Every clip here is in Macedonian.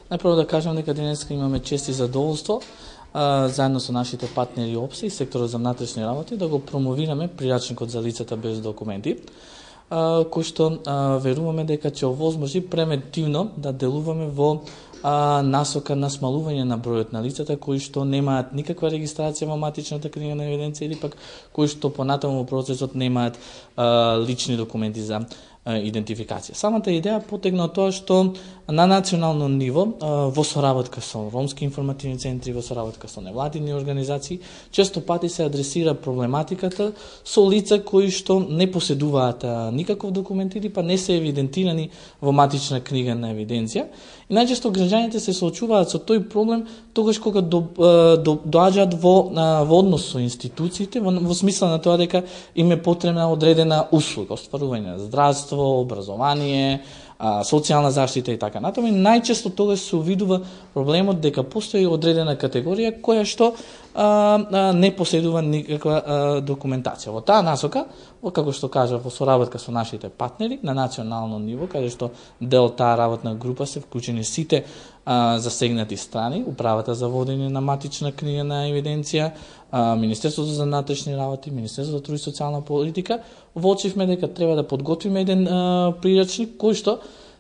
Најпрво да кажам дека денеска имаме чест и задоволство заедно со нашите партнери ОПСЕ и секторот за внатрешни работи да го промовираме прирачникот за лицата без документи, кој што веруваме дека ќе овозможи превентивно да делуваме во насока на смалување на бројот на лицата кои што немаат никаква регистрација во матичната книга на евиденција или пак кои што понатаму во процесот немаат лични документи за идентификација. Самата идеја потегна од тоа што на национално ниво во соработка со ромски информативни центри, во соработка со невладини организации, често пати се адресира проблематиката со лица кои што не поседуваат никаков документ или па не се евидентирани во матична книга на евиденција. И најчесто граѓаните се соочуваат со тој проблем тогаш кога доаѓаат во однос со институциите, во смисла на тоа дека им е потребна одредена услуга, остварување на здравство, образование, социјална заштита и така натаму. И најчесто тогаш се увидува проблемот дека постои одредена категорија која што не поседува никаква документација. Во таа насока, како што кажа, во соработка со нашите партнери на национално ниво, каде што дел таа работна група се вклучени сите засегнати страни, Управата за водење на матична книга на евиденција, Министерството за внатрешни работи, Министерството за труд и социјална политика, воочивме дека треба да подготвиме еден прирачник кој што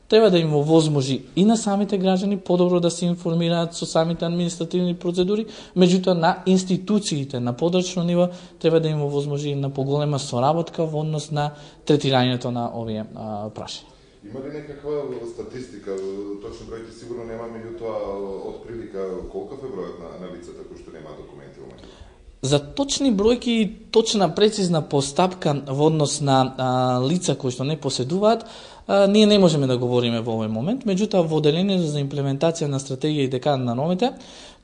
треба да им овозможи и на самите граѓани подобро да се информираат со самите административни процедури, меѓутоа на институциите на подрачно ниво треба да им овозможи на поголема соработка во однос на третирањето на овие прашања. Има ли некаква статистика, точно бројки сигурно нема, меѓутоа од прилика колков е бројот на лицата кои што немаат документи во моментот? За точни бројки и точна прецизна постапка во однос на лица кои што не поседуваат, ние не можеме да говориме во овој момент, меѓутоа во Одделението за имплементација на стратегија и декада на ромите,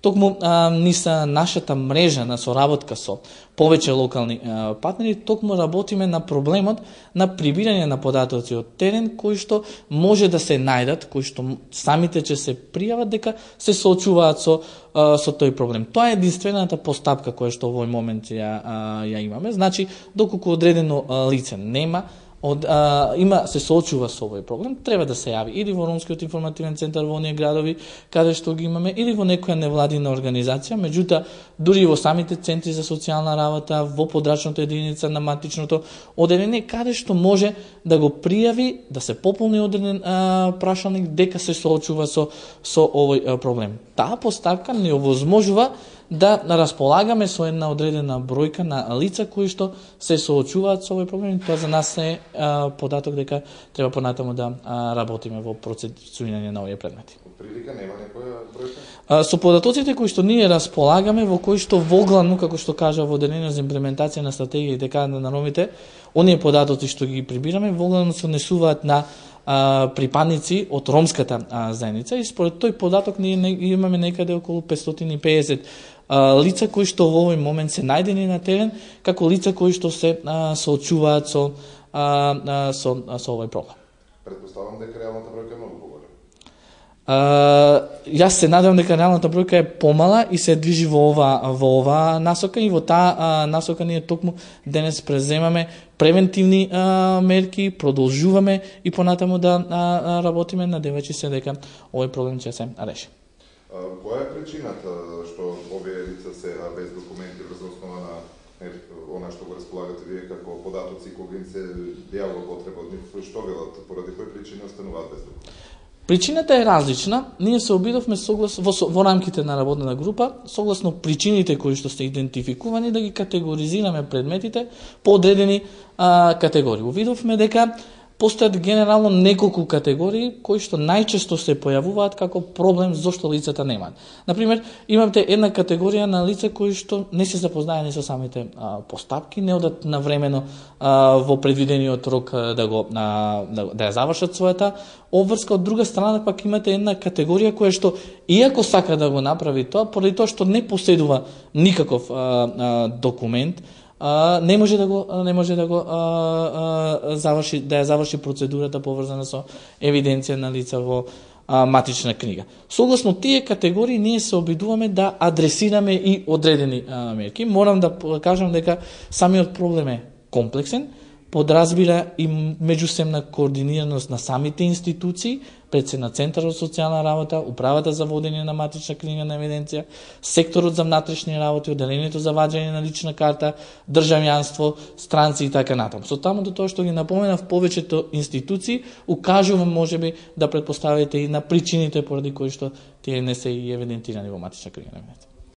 токму низ нашата мрежа на соработка со повеќе локални партнери, токму работиме на проблемот на прибирање на податоци од терен кои што може да се најдат, кои што самите ќе се пријават дека се соочуваат со тој проблем. Тоа е единствената постапка која што во овој момент ја имаме. Значи, доколку одредено лице нема се соочува со овој проблем, треба да се јави или во Ромскиот информативен центар во оние градови каде што ги имаме, или во некоја невладина организација, меѓутоа дури во самите центри за социјална работа, во подрачната единица на матичното одделение, каде што може да го пријави, да се пополни одреден прашалник дека се соочува со овој проблем. Таа поставка не овозможува да располагаме со една одредена бројка на лица кои што се соочуваат со овој проблем. Тоа за нас е податок дека треба понатаму да работиме во процесуирање на овие предмети. Прилика нема некоја бројка? Со податоците кои што ние располагаме, во кои што воглавно, како што кажа во Одделението за имплементација на стратегија и декада на ромите, оние податоци што ги прибираме, воглавно се однесуваат на припадници од ромската заедница и според тој податок ние имаме некаде околу 550 лица кои што во овој момент се најдени на терен како лица кои што се соочуваат со овој проблем. Претпоставам дека реалната бројка е многу поголема. Јас се надевам дека реалната бројка е помала и се движи во ова насока и во таа насока ние токму денес преземаме превентивни мерки, продолжуваме и понатаму да работиме, надевајќи се дека овој проблем ќе се реши. Која е причината што овие лица се без документи врз основа на она што го располагате вие како податоци кога им се јавува потреба од нив, што велат, поради кои причини остануваат без документи? Причината е различна. Ние се обидовме во рамките на работната група, согласно причините кои што се идентификувани, да ги категоризираме предметите по одредени категории. Увидовме дека постојат генерално неколку категории кои што најчесто се појавуваат како проблем зошто лицата немаат. Например, имате една категорија на лица кои што не се запознаени со самите постапки, не одат навремено во предвидениот рок да ја завршат својата обврска. Од друга страна пак имате една категорија која што иако сака да го направи тоа, поради тоа што не поседува никаков документ, не може да ја заврши процедурата поврзана со евиденција на лица во матична книга. Согласно тие категории ние се обидуваме да адресираме и одредени мерки. Морам да кажам дека самиот проблем е комплексен, подразбира и меѓусебна координираност на самите институции, пред се на Центарот за социјална работа, Управата за водење на матична книга на евиденција, Секторот за внатрешни работи, Оделението за ваѓање на лична карта, државјанство, странци и така натаму. Со таму до тоа што ги напоменав, повеќето институции укажува можеби да претпоставите и на причините поради кои што тие не се и евидентирани во матична книга на евиденција.